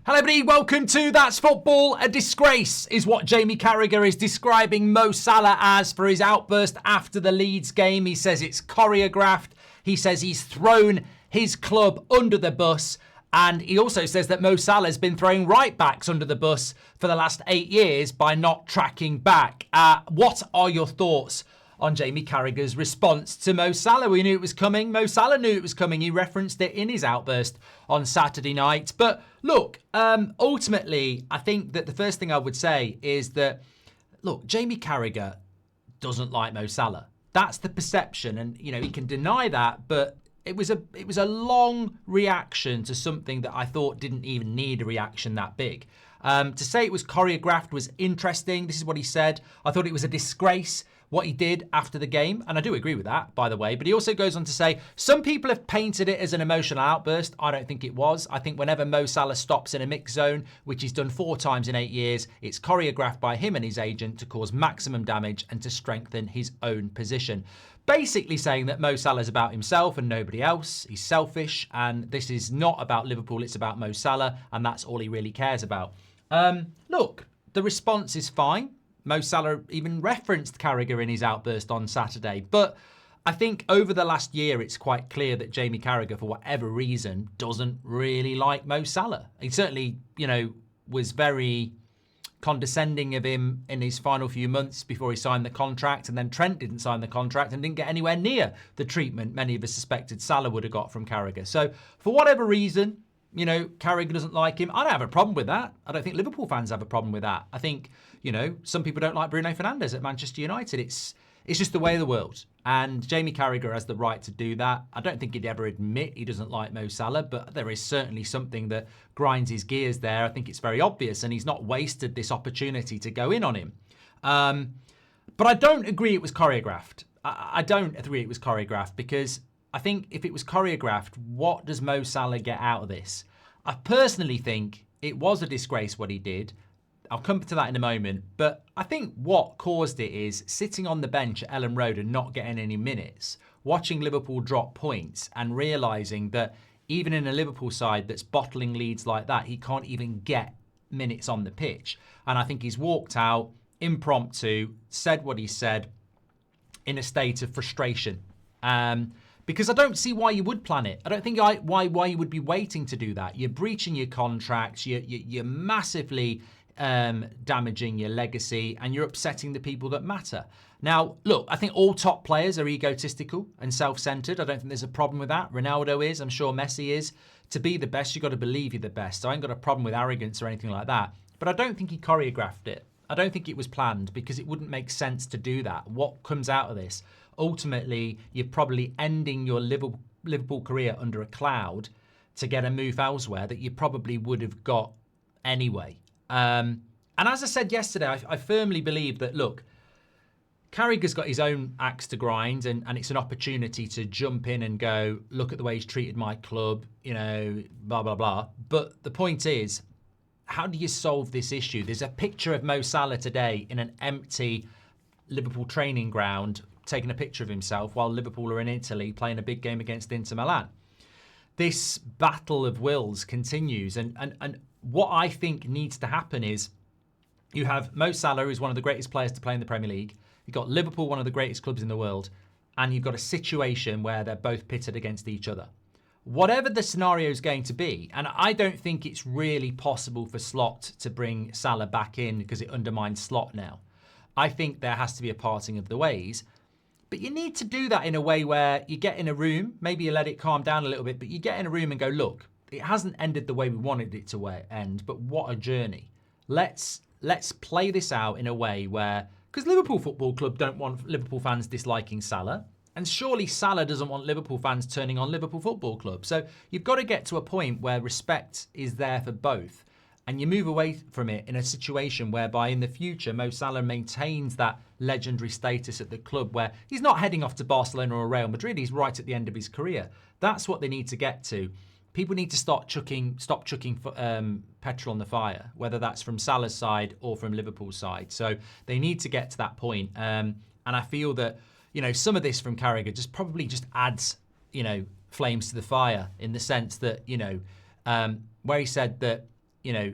Hello everybody, welcome to That's Football. A disgrace is what Jamie Carragher is describing Mo Salah as for his outburst after the Leeds game. He says it's choreographed. He says he's thrown his club under the bus. And he also says that Mo Salah has been throwing right backs under the bus for the last 8 years by not tracking back. What are your thoughts on Jamie Carragher's response to Mo Salah? We knew it was coming. Mo Salah knew it was coming. He referenced it in his outburst on Saturday night. But look, ultimately, I think that the first thing I would say is that, look, Jamie Carragher doesn't like Mo Salah. That's the perception. And, you know, he can deny that, but it was a long reaction to something that I thought didn't even need a reaction that big. To say it was choreographed was interesting. This is what he said. I thought it was a disgrace what he did after the game. And I do agree with that, by the way. But he also goes on to say, some people have painted it as an emotional outburst. I don't think it was. I think whenever Mo Salah stops in a mixed zone, which he's done 4 times in 8 years, it's choreographed by him and his agent to cause maximum damage and to strengthen his own position. Basically saying that Mo Salah is about himself and nobody else. He's selfish, and this is not about Liverpool, it's about Mo Salah, and that's all he really cares about. Look, the response is fine. Mo Salah even referenced Carragher in his outburst on Saturday. But I think over the last year, it's quite clear that Jamie Carragher, for whatever reason, doesn't really like Mo Salah. He certainly, you know, was very condescending of him in his final few months before he signed the contract. And then Trent didn't sign the contract and didn't get anywhere near the treatment many of us suspected Salah would have got from Carragher. So for whatever reason, you know, Carragher doesn't like him. I don't have a problem with that. I don't think Liverpool fans have a problem with that. I think, you know, some people don't like Bruno Fernandes at Manchester United. It's just the way of the world. And Jamie Carragher has the right to do that. I don't think he'd ever admit he doesn't like Mo Salah, but there is certainly something that grinds his gears there. I think it's very obvious, and he's not wasted this opportunity to go in on him. But I don't agree it was choreographed. I don't agree it was choreographed because I think if it was choreographed, what does Mo Salah get out of this? I personally think it was a disgrace what he did. I'll come to that in a moment. But I think what caused it is sitting on the bench at Ellen Road and not getting any minutes, watching Liverpool drop points and realising that even in a Liverpool side that's bottling leads like that, he can't even get minutes on the pitch. And I think he's walked out impromptu, said what he said in a state of frustration. Because I don't see why you would plan it. I don't think why you would be waiting to do that. You're breaching your contracts. You're massively damaging your legacy, and you're upsetting the people that matter. Now, look, I think all top players are egotistical and self-centered. I don't think there's a problem with that. Ronaldo is. I'm sure Messi is. To be the best, you've got to believe you're the best. So I ain't got a problem with arrogance or anything like that. But I don't think he choreographed it. I don't think it was planned because it wouldn't make sense to do that. What comes out of this? Ultimately, you're probably ending your Liverpool career under a cloud to get a move elsewhere that you probably would have got anyway. And as I said yesterday, I firmly believe that, look, Carragher's got his own axe to grind, and it's an opportunity to jump in and go, look at the way he's treated my club, you know, blah, blah, blah. But the point is, how do you solve this issue? There's a picture of Mo Salah today in an empty Liverpool training ground, taking a picture of himself while Liverpool are in Italy playing a big game against Inter Milan. This battle of wills continues, and what I think needs to happen is you have Mo Salah, who's one of the greatest players to play in the Premier League. You've got Liverpool, one of the greatest clubs in the world, and you've got a situation where they're both pitted against each other. Whatever the scenario is going to be, and I don't think it's really possible for Slot to bring Salah back in because it undermines Slot now. I think there has to be a parting of the ways. But you need to do that in a way where you get in a room, maybe you let it calm down a little bit, but you get in a room and go, look, it hasn't ended the way we wanted it to end, but what a journey. Let's play this out in a way where, because Liverpool Football Club don't want Liverpool fans disliking Salah, and surely Salah doesn't want Liverpool fans turning on Liverpool Football Club. So you've got to get to a point where respect is there for both. And you move away from it in a situation whereby in the future, Mo Salah maintains that legendary status at the club where he's not heading off to Barcelona or Real Madrid. He's right at the end of his career. That's what they need to get to. People need to stop chucking petrol on the fire, whether that's from Salah's side or from Liverpool's side. So they need to get to that point. And I feel that, you know, some of this from Carragher probably just adds, you know, flames to the fire in the sense that, you know, where he said that you know,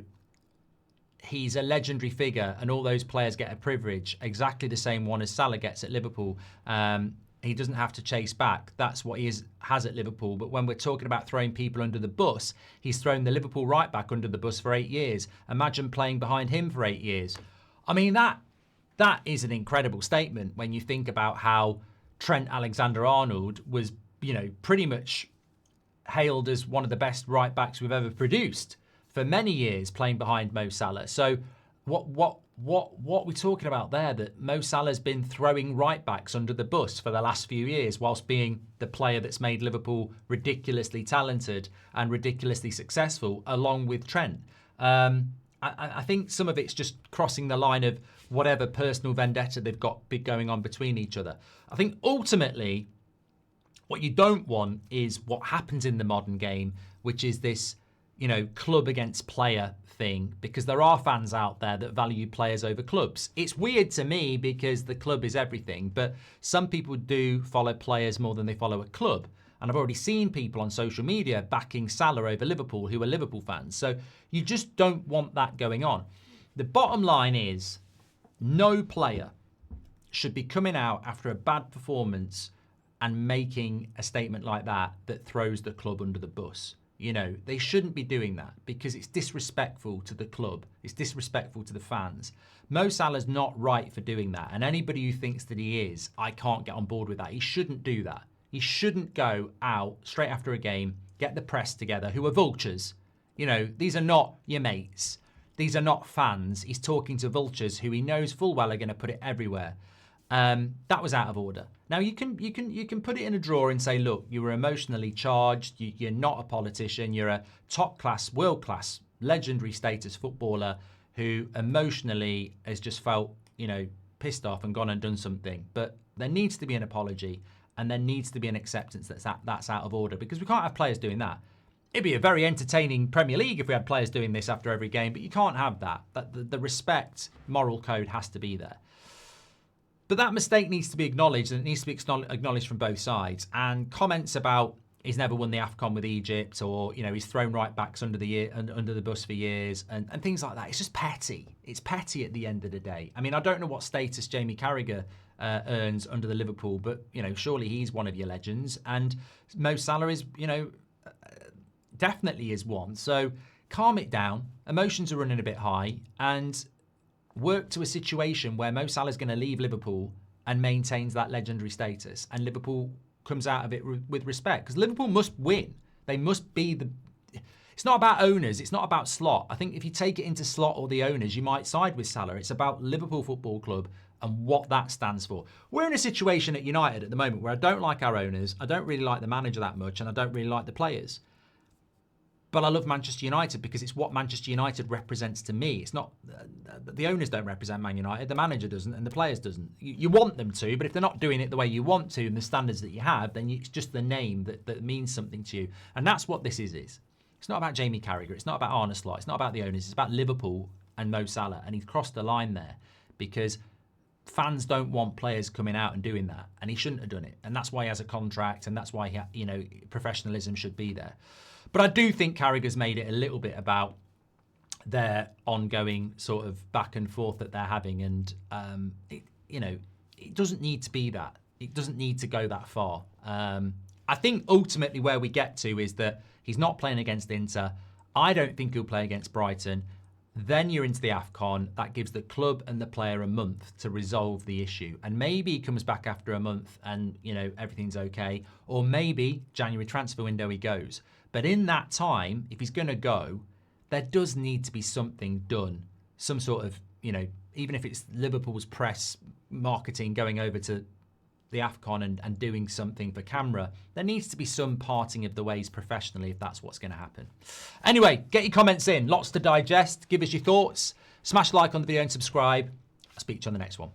he's a legendary figure and all those players get a privilege, exactly the same one as Salah gets at Liverpool. He doesn't have to chase back. That's what he has at Liverpool. But when we're talking about throwing people under the bus, he's thrown the Liverpool right back under the bus for 8 years. Imagine playing behind him for 8 years. I mean, that is an incredible statement when you think about how Trent Alexander-Arnold was, you know, pretty much hailed as one of the best right backs we've ever produced for many years, playing behind Mo Salah. So what we're talking about there, that Mo Salah's been throwing right backs under the bus for the last few years whilst being the player that's made Liverpool ridiculously talented and ridiculously successful, along with Trent. I think some of it's just crossing the line of whatever personal vendetta they've got going on between each other. I think ultimately what you don't want is what happens in the modern game, which is this, you know, club against player thing, because there are fans out there that value players over clubs. It's weird to me because the club is everything, but some people do follow players more than they follow a club. And I've already seen people on social media backing Salah over Liverpool who are Liverpool fans. So you just don't want that going on. The bottom line is no player should be coming out after a bad performance and making a statement like that throws the club under the bus. You know, they shouldn't be doing that because it's disrespectful to the club. It's disrespectful to the fans. Mo Salah's not right for doing that. And anybody who thinks that he is, I can't get on board with that. He shouldn't do that. He shouldn't go out straight after a game, get the press together, who are vultures. You know, these are not your mates. These are not fans. He's talking to vultures who he knows full well are going to put it everywhere. That was out of order. Now you can put it in a drawer and say, look, you were emotionally charged. You're not a politician. You're a top class, world class, legendary status footballer who emotionally has just felt, you know, pissed off and gone and done something. But there needs to be an apology and there needs to be an acceptance that's out of order, because we can't have players doing that. It'd be a very entertaining Premier League if we had players doing this after every game, but you can't have that. The respect moral code has to be there. But that mistake needs to be acknowledged, and it needs to be acknowledged from both sides. And comments about he's never won the AFCON with Egypt, or, you know, he's thrown right backs under the bus for years, and things like that. It's just petty. It's petty at the end of the day. I mean, I don't know what status Jamie Carragher earns under the Liverpool, but, you know, surely he's one of your legends. And Mo Salah is, you know, definitely is one. So calm it down. Emotions are running a bit high, and work to a situation where Mo Salah is going to leave Liverpool and maintains that legendary status, and Liverpool comes out of it with respect, because Liverpool must win. They must be the... It's not about owners. It's not about slot. I think if you take it into slot or the owners, you might side with Salah. It's about Liverpool Football Club and what that stands for. We're in a situation at United at the moment where I don't like our owners, I don't really like the manager that much, and I don't really like the players. But I love Manchester United because it's what Manchester United represents to me. It's not, the owners don't represent Man United, the manager doesn't, and the players doesn't. You want them to, but if they're not doing it the way you want to and the standards that you have, then it's just the name that means something to you. And that's what this is. It's not about Jamie Carragher, it's not about Arne Slot, it's not about the owners, it's about Liverpool and Mo Salah. And he's crossed the line there because fans don't want players coming out and doing that, and he shouldn't have done it. And that's why he has a contract, and that's why professionalism should be there. But I do think Carragher's made it a little bit about their ongoing sort of back and forth that they're having, and it doesn't need to be that. It doesn't need to go that far. I think ultimately where we get to is that he's not playing against Inter. I don't think he'll play against Brighton. Then you're into the AFCON. That gives the club and the player a month to resolve the issue. And maybe he comes back after a month and, you know, everything's okay. Or maybe January transfer window he goes. But in that time, if he's going to go, there does need to be something done. Some sort of, you know, even if it's Liverpool's press marketing going over to the AFCON and doing something for camera, there needs to be some parting of the ways professionally if that's what's going to happen. Anyway, get your comments in. Lots to digest. Give us your thoughts. Smash like on the video and subscribe. I'll speak to you on the next one.